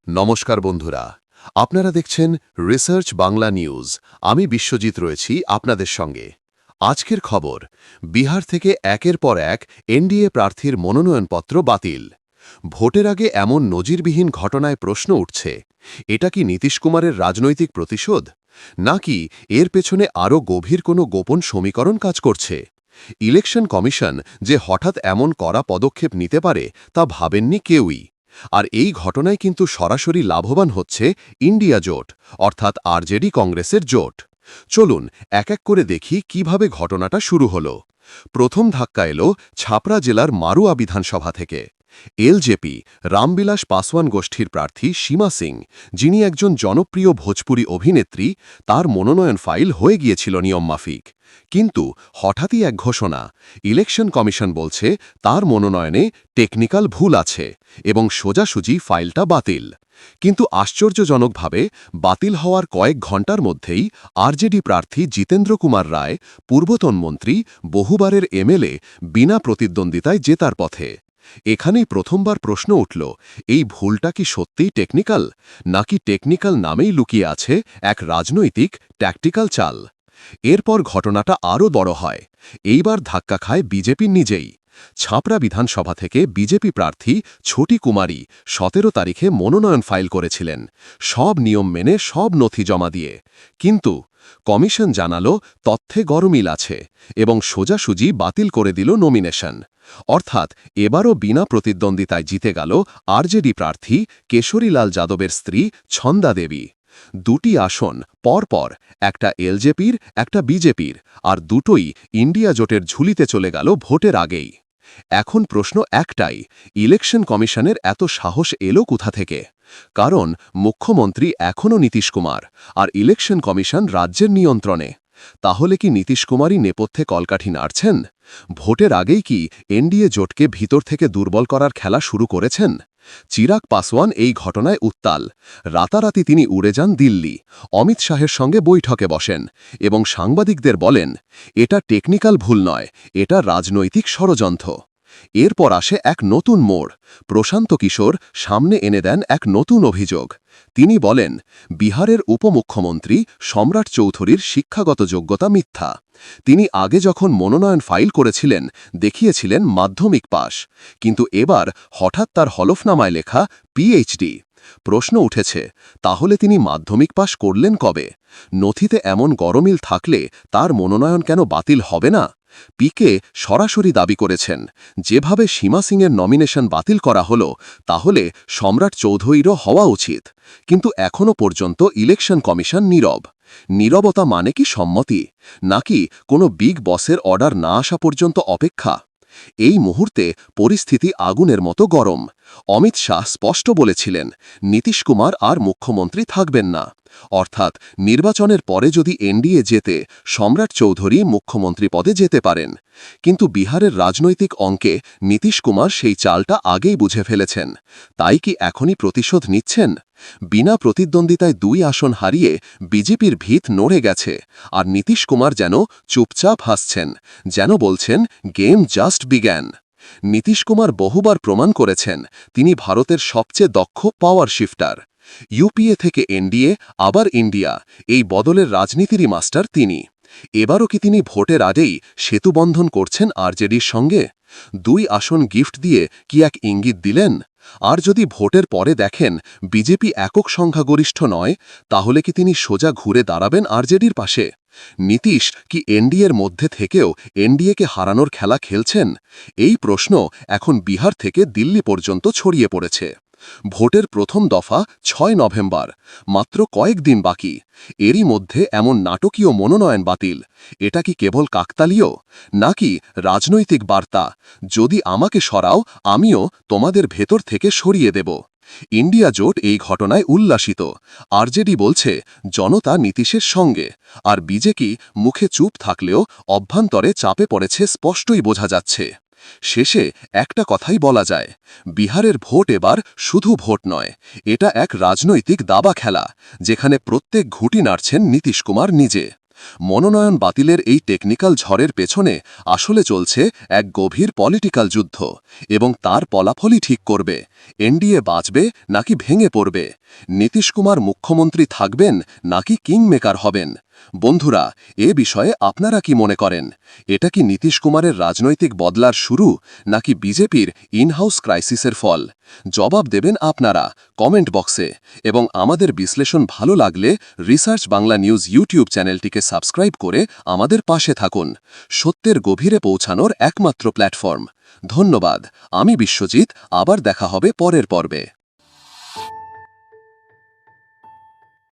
নমস্কার বন্ধুরা, আপনারা দেখছেন রিসার্চ বাংলা নিউজ। আমি বিশ্বজিৎ রয়েছি আপনাদের সঙ্গে। আজকের খবর, বিহার থেকে একের পর এক এনডিএ প্রার্থীর মনোনয়নপত্র বাতিল। ভোটের আগে এমন নজিরবিহীন ঘটনায় প্রশ্ন উঠছে, এটা কি নীতীশ কুমারের রাজনৈতিক প্রতিশোধ, নাকি এর পেছনে আরও গভীর কোনো গোপন সমীকরণ কাজ করছে? ইলেকশন কমিশন যে হঠাৎ এমন কড়া পদক্ষেপ নিতে পারে তা ভাবেননি কেউই। আর এই ঘটনায় কিন্তু সরাসরি লাভবান হচ্ছে ইন্ডিয়া জোট, অর্থাৎ আরজেডি কংগ্রেসের জোট। চলুন এক এক করে দেখি কিভাবে ঘটনাটা শুরু হলো। প্রথম ধাক্কা এলো ছাপড়া জেলার মারুয়া বিধানসভা থেকে। এলজেপি রামবিলাস পাসওয়ান গোষ্ঠীর প্রার্থী সীমা সিং, যিনি একজন জনপ্রিয় ভোজপুরি অভিনেত্রী, তার মনোনয়ন ফাইল হয়ে গিয়েছিল নিয়মমাফিক। কিন্তু হঠাৎই এক ঘোষণা, ইলেকশন কমিশন বলছে তার মনোনয়নে টেকনিক্যাল ভুল আছে এবং সোজাসুজি ফাইলটা বাতিল। কিন্তু আশ্চর্যজনকভাবে বাতিল হওয়ার কয়েক ঘণ্টার মধ্যেই আরজেডি প্রার্থী জিতেন্দ্র কুমার রায়, পূর্বতন মন্ত্রী, বহুবারের এমএলএ, বিনা প্রতিদ্বন্দ্বিতায় জেতার পথে। এখানেই প্রথমবার প্রশ্ন উঠল, এই ভুলটা কি সত্যিই টেকনিক্যাল, নাকি টেকনিক্যাল নামেই লুকিয়ে আছে এক রাজনৈতিক ট্যাকটিক্যাল চাল? এরপর ঘটনাটা আরও বড় হয়। এইবার ধাক্কা খায় বিজেপি নিজেই। ছাপড়া বিধানসভা থেকে বিজেপি প্রার্থী ছোটি কুমারী ১৭ তারিখে মনোনয়ন ফাইল করেছিলেন, সব নিয়ম মেনে সব নথি জমা দিয়ে। কিন্তু কমিশন জানালো তথ্যে গরমিল আছে এবং সোজাসুজি বাতিল করে দিল নমিনেশন। অর্থাৎ এবারও বিনা প্রতিদ্বন্দ্বিতায় জিতে গেল আরজেডি প্রার্থী কেশরীলাল যাদবের স্ত্রী ছন্দা দেবী। দুটি আসন পরপর, একটা এলজেপির, একটা বিজেপির, আর দুটোই ইন্ডিয়া জোটের ঝুলিতে চলে গেল ভোটের আগেই। এখন প্রশ্ন একটাই, ইলেকশন কমিশনের এত সাহস এলো কোথা থেকে? কারণ মুখ্যমন্ত্রী এখনও নীতীশ কুমার, আর ইলেকশন কমিশন রাজ্যের নিয়ন্ত্রণে। তাহলে কি নীতীশ কুমারই নেপথ্যে কলকাঠি নাড়ছেন? ভোটের আগেই কি এনডিএ জোটকে ভিতর থেকে দুর্বল করার খেলা শুরু করেছেন? চিরাগ পাসওয়ান এই ঘটনায় উত্তাল। রাতারাতি তিনি উড়ে যান দিল্লি, অমিত শাহের সঙ্গে বৈঠকে বসেন এবং সাংবাদিকদের বলেন, এটা টেকনিক্যাল ভুল নয়, এটা রাজনৈতিক ষড়যন্ত্র। এরপর আসে এক নতুন মোড়। প্রশান্ত কিশোর সামনে এনে দেন এক নতুন অভিযোগ। তিনি বলেন, বিহারের উপমুখ্যমন্ত্রী সম্রাট চৌধুরীর শিক্ষাগত যোগ্যতা মিথ্যা। তিনি আগে যখন মনোনয়ন ফাইল করেছিলেন দেখিয়েছিলেন মাধ্যমিক পাশ, কিন্তু এবার হঠাৎ তার হলফনামায় লেখা পিএইচডি। প্রশ্ন উঠেছে, তাহলে তিনি মাধ্যমিক পাশ করলেন কবে? নথিতে এমন গরমিল থাকলে তার মনোনয়ন কেন বাতিল হবে না? পিকে সরাসরি দাবি করেছেন, যেভাবে সীমা সিংয়ের নমিনেশন বাতিল করা হলো, তাহলে সম্রাট চৌধুরীরও হওয়া উচিত। কিন্তু এখনও পর্যন্ত ইলেকশন কমিশন নীরব। নীরবতা মানে কি সম্মতি, নাকি কোনো বিগ বসের অর্ডার না আসা পর্যন্ত অপেক্ষা? এই মুহূর্তে পরিস্থিতি আগুনের মতো গরম। অমিত শাহ স্পষ্ট বলেছিলেন, নীতীশ কুমার আর মুখ্যমন্ত্রী থাকবেন না। অর্থাৎ নির্বাচনের পরে যদি এনডিএ জেতে, সম্রাট চৌধুরী মুখ্যমন্ত্রী পদে যেতে পারেন। কিন্তু বিহারের রাজনৈতিক অঙ্কে নীতীশ কুমার সেই চালটা আগেই বুঝে ফেলেছেন। তাই কি এখনই প্রতিশোধ নিচ্ছেন? বিনা প্রতিদ্বন্দ্বিতায় ২ আসন হারিয়ে বিজেপির ভিত নড়ে গেছে, আর নীতীশ কুমার যেন চুপচাপ হাসছেন, যেন বলছেন, game just began. Nitish Kumar বহুবার প্রমাণ করেছেন তিনি ভারতের সবচেয়ে দক্ষ পাওয়ার শিফটার। ইউপিএ থেকে এনডিএ, আবার ইন্ডিয়া, এই বদলের রাজনীতিরই মাস্টার তিনি। এবারও কি তিনি ভোটের আগেই সেতুবন্ধন করছেন আরজেডির সঙ্গে? ২ আসন গিফট দিয়ে কি এক ইঙ্গিত দিলেন? আর যদি ভোটের পরে দেখেন বিজেপি একক সংখ্যাগরিষ্ঠ নয়, তাহলে কি তিনি সোজা ঘুরে দাঁড়াবেন আরজেডির পাশে? নীতীশ কি এনডিএর মধ্যে থেকেও এনডিএকে হারানোর খেলা খেলছেন? এই প্রশ্ন এখন বিহার থেকে দিল্লি পর্যন্ত ছড়িয়ে পড়েছে। ভোটের প্রথম দফা ৬ নভেম্বর, মাত্র কয়েকদিন বাকি। এরই মধ্যে এমন নাটকীয় মনোনয়ন বাতিল। এটা কি কেবল কাকতালীয়, নাকি রাজনৈতিক বার্তা, যদি আমাকে সরাও আমিও তোমাদের ভেতর থেকে সরিয়ে দেব? ইন্ডিয়া জোট এই ঘটনায় উল্লাসিত। আরজেডি বলছে জনতা নীতীশের সঙ্গে, আর বিজেপি মুখে চুপ থাকলেও অভ্যন্তরে চাপে পড়েছে স্পষ্টই বোঝা যাচ্ছে। শেষে একটা কথাই বলা যায়, বিহারের ভোট এবার শুধু ভোট নয়, এটা এক রাজনৈতিক দাবা খেলা, যেখানে প্রত্যেক ঘুঁটি নাড়ছেন নীতীশ কুমার নিজে। মনোনয়ন বাতিলের এই টেকনিক্যাল ঝড়ের পেছনে আসলে চলছে এক গভীর পলিটিক্যাল যুদ্ধ এবং তার ফলাফলই ঠিক করবে এনডিএ বাঁচবে নাকি ভেঙে পড়বে, নীতীশ কুমার মুখ্যমন্ত্রী থাকবেন নাকি কিংমেকার হবেন। বন্ধুরা, এ বিষয়ে আপনারা কি মনে করেন? এটা কি নীতীশ কুমারের রাজনৈতিক বদলার শুরু নাকি বিজেপির ইনহাউস ক্রাইসিসের ফল? জবাব দেবেন আপনারা কমেন্ট বক্সে, এবং আমাদের বিশ্লেষণ ভালো লাগলে রিসার্চ বাংলা নিউজ ইউটিউব চ্যানেলটিকে সাবস্ক্রাইব করে আমাদের পাশে থাকুন, সত্যের গভীরে পৌঁছানোর একমাত্র প্ল্যাটফর্ম। ধন্যবাদ। আমি বিশ্বজিৎ, আবার দেখা হবে পরের পর্বে।